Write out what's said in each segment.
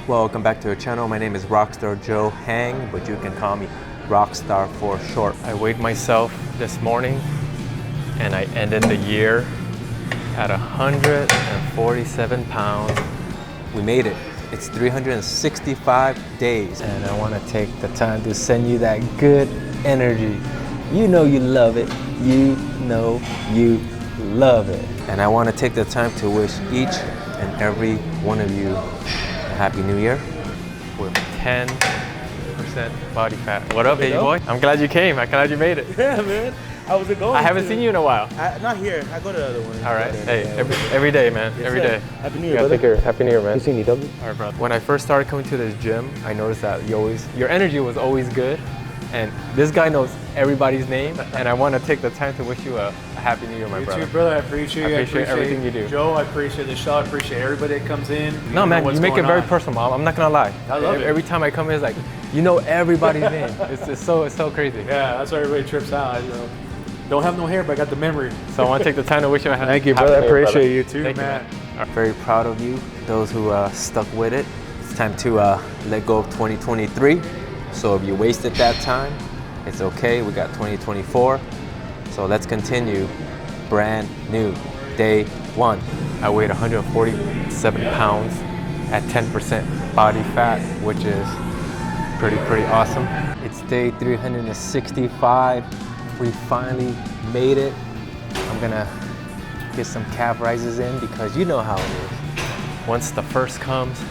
Welcome back to our channel. My name is Rockstarjoehang, but you can call me Rockstar for short. I weighed myself this morning and I ended the year at 147 pounds. We made it. It's 365 days. And I want to take the time to send you that good energy. You know you love it. You know you love it. And I want to take the time to wish each and every one of you a Happy New Year with 10% body fat. What up, baby boy? I'm glad you came. I'm glad you made it. Yeah, man. I was going. I haven't seen you in a while. Not here. I go to the other one. All right. Hey, every day, man. Yes, every sir. day. Happy New You Year, gotta brother. take care. Happy New Year, man. You seen me, W? All right, brother. When I first started coming to this gym, I noticed that your energy was always good. And this guy knows everybody's name, and I want to take the time to wish you a Happy New Year, my brother. You too, brother. I appreciate you. I appreciate everything you do. Joe, I appreciate the show. I appreciate everybody that comes in. No, man, you make it very personal. I'm not gonna lie. I love it. Every time I come here, it's like, you know everybody's name. It's so crazy. Yeah, that's why everybody trips out. I don't have no hair, but I got the memory. So I want to take the time to wish you a Thank you, Happy brother. I New Year, appreciate brother. you too, Thank man. You, man. Very proud of you, those who stuck with it. It's time to let go of 2023. So if you wasted that time, it's okay. We got 2024. So let's continue. Brand new, day one. I weighed 147 pounds at 10% body fat, which is pretty awesome. It's day 365. We finally made it. I'm gonna get some calf rises in because you know how it is. Once the first comes,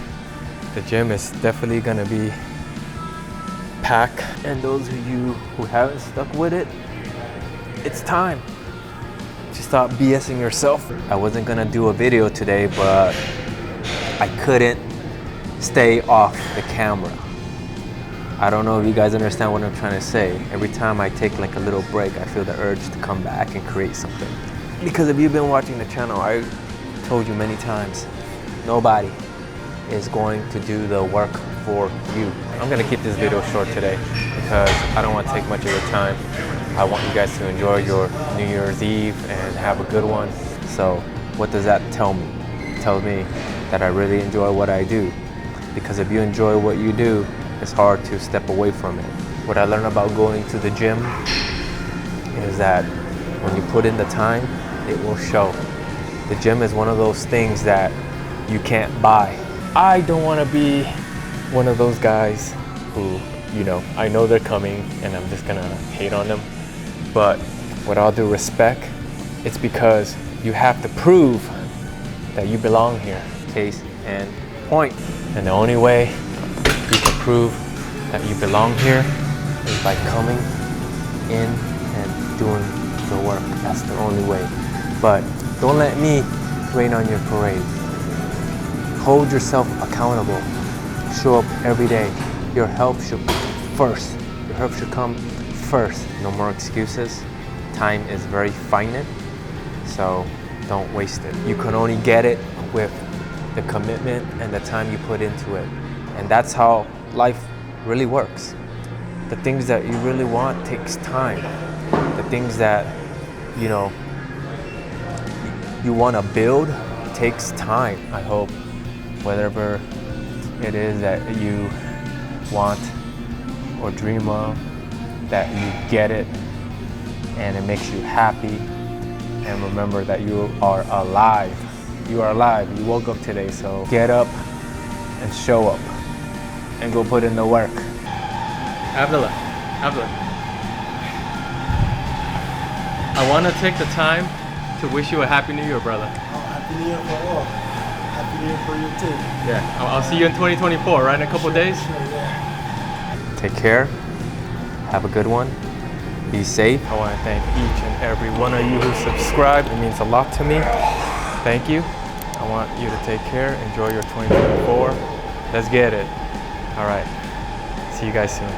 the gym is definitely gonna be packed. And those of you who haven't stuck with it, it's time to stop BSing yourself. I wasn't gonna do a video today, but I couldn't stay off the camera. I don't know if you guys understand what I'm trying to say. Every time I take like a little break, I feel the urge to come back and create something. Because if you've been watching the channel, I told you many times, nobody is going to do the work for you. I'm gonna keep this video short today because I don't want to take much of your time. I want you guys to enjoy your New Year's Eve and have a good one. So what does that tell me? It tells me that I really enjoy what I do. Because if you enjoy what you do, it's hard to step away from it. What I learned about going to the gym is that when you put in the time, it will show. The gym is one of those things that you can't buy. I don't want to be one of those guys who, I know they're coming and I'm just gonna hate on them. But with all due respect, it's because you have to prove that you belong here. Case in point. And the only way you can prove that you belong here is by coming in and doing the work. That's the only way. But don't let me rain on your parade. Hold yourself accountable. Show up every day. Your health should be first. Your health should come first. No more excuses. Time is very finite, so don't waste it. You can only get it with the commitment and the time you put into it. And that's how life really works. The things that you really want takes time. The things that, you want to build takes time. I hope whatever it is that you want or dream of, that you get it and it makes you happy. And remember that you are alive. You are alive. You woke up today, so get up and show up and go put in the work. Abdullah. I want to take the time to wish you a Happy New Year, brother. Oh, Happy New Year for all. Happy New Year for you too. Yeah, I'll see you in 2024, right? In a couple days. Sure, yeah. Take care. Have a good one. Be safe. I want to thank each and every one of you who subscribed. It means a lot to me. Thank you. I want you to take care. Enjoy your 2024. Let's get it. All right. See you guys soon.